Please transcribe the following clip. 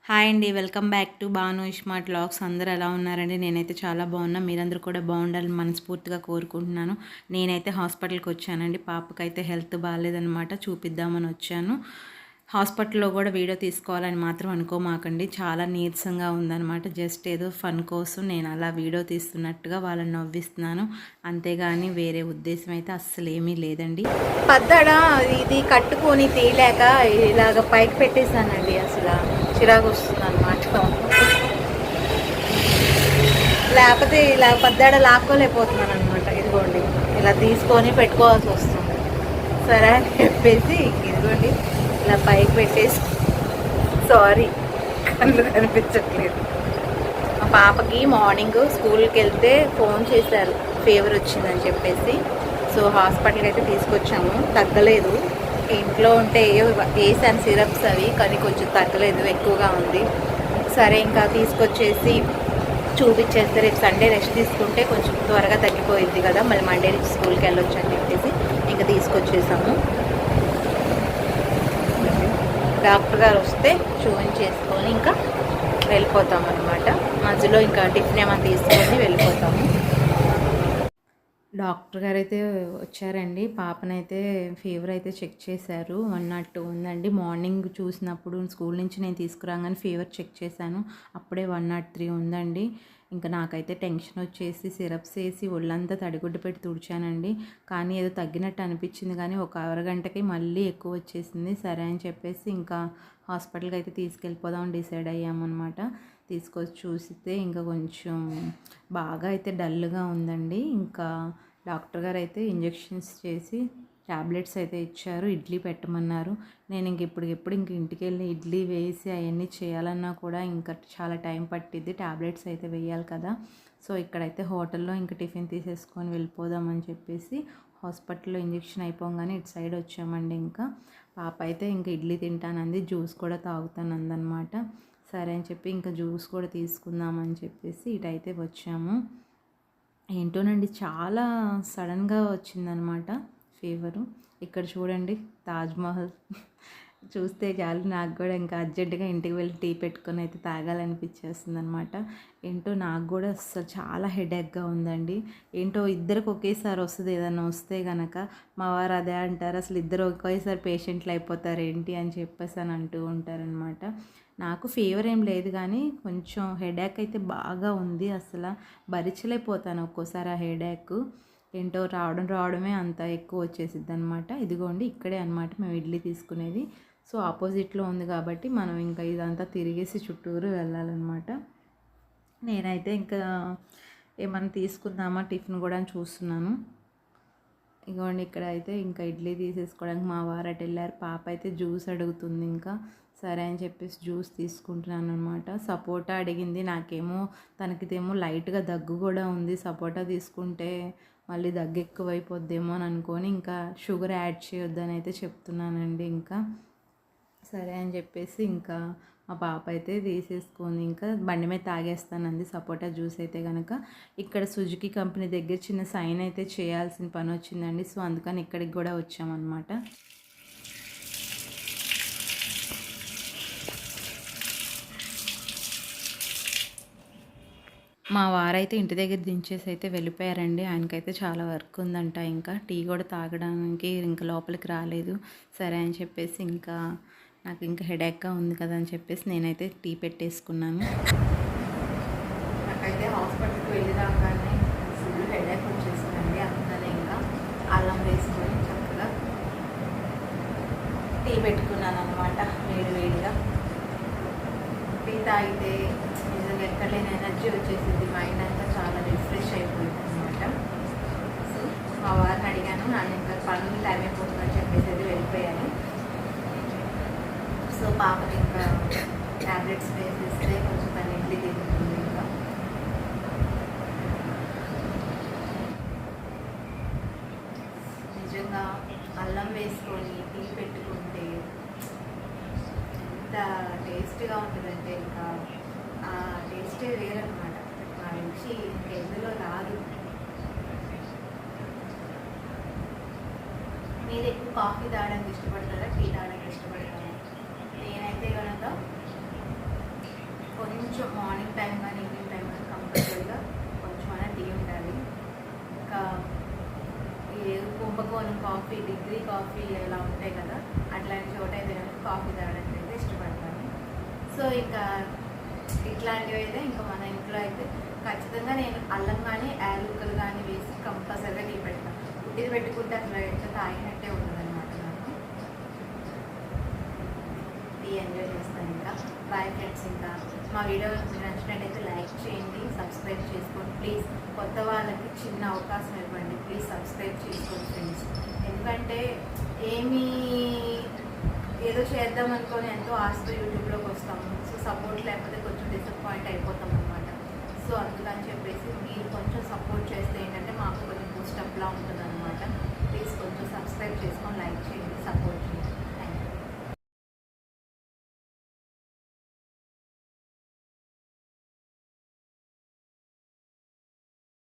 Hi అండి. Welcome back to Banu smart vlogs. అందరూ ఎలా ఉన్నారండి? నేనైతే చాలా బాగున్నా. మీరందరూ కూడా బాగుండాలని మనస్ఫూర్తిగా కోరుకుంటున్నాను. నేనైతే హాస్పిటల్కి వచ్చానండి. పాపకైతే హెల్త్ బాగాలేదనమాట, చూపిద్దామని వచ్చాను. హాస్పిటల్లో కూడా వీడియో తీసుకోవాలని మాత్రం అనుకోమాకండి. చాలా నీరసంగా ఉందనమాట. జస్ట్ ఏదో ఫన్ కోసం నేను అలా వీడియో తీస్తున్నట్టుగా వాళ్ళని నవ్విస్తున్నాను, అంతేగాని వేరే ఉద్దేశం అయితే అస్సలు ఏమీ లేదండి. పద్దడ ఇది కట్టుకొని తీయలేక ఇలాగ పైకి పెట్టేశానండి. అసలు చిరాకు వస్తుంది అనమాట. లేకపోతే ఇలా పద్దడ లాక్కోలేకపోతున్నాను అనమాట. ఇదిగోండి ఇలా తీసుకొని పెట్టుకోవాల్సి వస్తుంది. సరే అని చెప్పేసి ఇదిగోండి ఇలా పైకి పెట్టేసి, సారీ కళ్ళు కనిపించట్లేదు. మా పాపకి మార్నింగ్ స్కూల్కి వెళ్తే ఫోన్ చేశారు, ఫీవర్ వచ్చిందని చెప్పేసి. సో హాస్పిటల్కి అయితే తీసుకొచ్చాము, తగ్గలేదు. ఇంట్లో ఉంటే వేసాను సిరప్స్ అవి, కానీ కొంచెం తగ్గలేదు, ఎక్కువగా ఉంది. సరే ఇంకా తీసుకొచ్చేసి చూపించేస్తే రేపు సండే రెస్ట్ తీసుకుంటే కొంచెం త్వరగా తగ్గిపోయింది కదా, మళ్ళీ మండే నుంచి స్కూల్కి వెళ్ళొచ్చు అని చెప్పేసి ఇంకా తీసుకొచ్చేసాము. డాక్టర్ గారు వస్తే చూపించేసుకొని ఇంకా వెళ్ళిపోతాము అనమాట. మధ్యలో ఇంకా టిఫిన్ ఏమైనా తీసుకొని వెళ్ళిపోతాము. డాక్టర్ గారు అయితే వచ్చారండి. పాపనైతే ఫీవర్ అయితే చెక్ చేశారు. 102 ఉందండి. మార్నింగ్ చూసినప్పుడు స్కూల్ నుంచి నేను తీసుకురాగానే ఫీవర్ చెక్ చేశాను, అప్పుడే 103 ఉందండి. ఇంకా నాకైతే టెన్షన్ వచ్చేసి సిరప్స్ వేసి ఒళ్ళంతా తడిగుడ్డు పెట్టి తుడిచానండి. కానీ ఏదో తగ్గినట్టు అనిపించింది, కానీ ఒక అరగంటకి మళ్ళీ ఎక్కువ వచ్చేసింది. సరే అని చెప్పేసి ఇంకా హాస్పిటల్కి అయితే తీసుకెళ్ళిపోదాం డిసైడ్ అయ్యామన్నమాట. తీసుకొచ్చి చూస్తే ఇంకా కొంచెం బాగా అయితే డల్గా ఉందండి. ఇంకా డాక్టర్ గారు అయితే ఇంజెక్షన్స్ చేసి ట్యాబ్లెట్స్ అయితే ఇచ్చారు, ఇడ్లీ పెట్టమన్నారు. నేను ఎప్పుడు ఇంటికి వెళ్ళి ఇడ్లీ వేసి అవన్నీ చేయాలన్నా కూడా ఇంకా చాలా టైం పట్టిద్ది, ట్యాబ్లెట్స్ అయితే వేయాలి కదా. సో ఇక్కడైతే హోటల్లో ఇంకా టిఫిన్ తీసేసుకొని వెళ్ళిపోదామని చెప్పేసి హాస్పిటల్లో ఇంజెక్షన్ అయిపోగానే ఇటు సైడ్ వచ్చామండి. ఇంకా పాప అయితే ఇంకా ఇడ్లీ తింటానంది, జ్యూస్ కూడా తాగుతానందనమాట. సరే అని చెప్పి ఇంకా జ్యూస్ కూడా తీసుకుందామని చెప్పేసి ఇటైతే వచ్చాము. ఏంటోనండి చాలా సడన్గా వచ్చిందనమాట ఫీవరు. ఇక్కడ చూడండి తాజ్మహల్ చూస్తే చాలు నాకు కూడా ఇంకా అర్జెంటుగా ఇంటికి వెళ్ళి టీ పెట్టుకొని అయితే తాగాలనిపించేస్తుంది అనమాట. ఏంటో నాకు కూడా అసలు చాలా హెడేక్గా ఉందండి. ఏంటో ఇద్దరికి ఒకేసారి వస్తుంది, ఏదన్నా వస్తే కనుక మా వారు అదే అంటారు, అసలు ఇద్దరు ఒకేసారి పేషెంట్లు అయిపోతారు ఏంటి అని చెప్పేసి అని అంటూ ఉంటారనమాట. నాకు ఫీవర్ ఏం లేదు, కానీ కొంచెం హెడేక్ అయితే బాగా ఉంది. అసలు భరించలేకపోతాను ఒక్కోసారి ఆ హెడేక్. ఏంటో రావడమే అంత ఎక్కువ వచ్చేసిద్ది అనమాట. ఇదిగోండి ఇక్కడే అనమాట మేము ఇడ్లీ తీసుకునేది. సో ఆపోజిట్లో ఉంది కాబట్టి మనం ఇంకా ఇదంతా తిరిగేసి చుట్టూరు వెళ్ళాలన్నమాట. నేనైతే ఇంకా ఏమన్నా తీసుకుందామా టిఫిన్ కూడా చూస్తున్నాను. ఇదిగోండి ఇక్కడ అయితే ఇంకా ఇడ్లీ తీసేసుకోవడానికి మా వారు అటు వెళ్ళారు. పాప అయితే జ్యూస్ అడుగుతుంది. ఇంకా సరే అని చెప్పేసి జ్యూస్ తీసుకుంటున్నాను అనమాట. సపోటా అడిగింది, నాకేమో తనకిదేమో లైట్గా దగ్గు కూడా ఉంది. సపోటా తీసుకుంటే మళ్ళీ దగ్గు ఎక్కువైపోద్దేమో అని అనుకొని ఇంకా షుగర్ యాడ్ చేయొద్దని అయితే చెప్తున్నానండి. ఇంకా సరే అని చెప్పేసి ఇంకా మా పాప అయితే తీసేసుకొని ఇంకా బండి మీద తాగేస్తానంది సపోటా జ్యూస్ అయితే కనుక. ఇక్కడ సుజుకి కంపెనీ దగ్గర చిన్న సైన్ అయితే చేయాల్సిన పని వచ్చిందండి. సో అందుకని ఇక్కడికి కూడా వచ్చామన్నమాట. మా వారైతే ఇంటి దగ్గర దించేసి అయితే వెళ్ళిపోయారండి. ఆయనకైతే చాలా వర్క్ ఉందంట. ఇంకా టీ కూడా తాగడానికి ఇంకా లోపలికి రాలేదు. సరే అని చెప్పేసి ఇంకా నాకు ఇంకా హెడేక్గా ఉంది కదా అని చెప్పేసి నేనైతే టీ పెట్టేసుకున్నాను. నాకైతే హాస్పిటల్కి వెళ్ళి రాగానే ఫుల్ హెడేక్ వచ్చేసిందండి. అందుకనే ఇంకా అల్లం వేసుకొని చక్కగా టీ పెట్టుకున్నాను అనమాట వేడిగా. టీ తాగితే నిజంగా ఎక్కడలేని ఎనర్జీ వచ్చేసింది, మైండ్ అంతా చాలా రిఫ్రెష్ అయిపోయింది అనమాట. సో మా వారిని అడిగాను, ఆయన ఇంకా పనులు టైం అయిపోతుందని చెప్పేసి అయితే వెళ్ళిపోయాను. సో పాపకి ఇంకా ట్యాబ్లెట్స్ వేసేస్తే కొంచెం తను ఇడ్లీ తింటుంది. ఇంకా నిజంగా అల్లం వేసుకొని టీ పెట్టుకుంటే ఎంత టేస్ట్గా ఉంటుందంటే ఇంకా ఆ టేస్టే వేరనమాట. ఆ రుచి ఇంకెందులో రాదు. మీరు ఎక్కువ కాఫీ తాగడానికి ఇష్టపడతారా, టీ తాగడానికి ఇష్టపడతారా? నేనైతే కనుక కొంచెం మార్నింగ్ టైం కానీ ఈవినింగ్ టైం కానీ కంపల్సరీగా కొంచెం అయినా టీ ఉండాలి. ఇంకా ఈ కుంభకోణం కాఫీ, డిగ్రీ కాఫీ ఇలా ఉంటాయి కదా, అట్లాంటి చోట అయితే నేను కాఫీ తాగడానికి అయితే ఇష్టపడతాను. సో ఇంకా ఇట్లాంటివి అయితే ఇంకా మన ఇంట్లో అయితే ఖచ్చితంగా నేను అల్లం కానీ యాలకులు కానీ వేసి కంపల్సరీగా టీ పెడతాను. ఇది పెట్టుకుంటే అసలు ఎంత తాగినట్టే ఉండదన్నమాట. నాకు టీ ఎంజాయ్ చేస్తాను. ఇంకా బాయ్ ఫ్రెండ్స్. ఇంకా మా వీడియో నచ్చినట్టయితే లైక్ చేయండి, సబ్స్క్రైబ్ చేసుకోండి ప్లీజ్. కొత్త వాళ్ళకి చిన్న అవకాశం ఇవ్వండి ప్లీజ్, సబ్స్క్రైబ్ చేసుకోండి ఫ్రెండ్స్. ఎందుకంటే ఏదో చేద్దాం అనుకొని ఎంతో ఆశతో యూట్యూబ్లోకి వస్తాము. సో సపోర్ట్ లేకపోతే కొంచెం డిసప్పాయింట్ అయిపోతాం అనమాట. సో అందుకని చెప్పేసి మీరు కొంచెం సపోర్ట్ చేస్తే ఏంటంటే మాకు కొంచెం బూస్టప్లా ఉంటుంది అనమాట. ప్లీజ్ కొంచెం సబ్స్క్రైబ్ చేసుకొని లైక్ చేయండి, సపోర్ట్ చేయండి.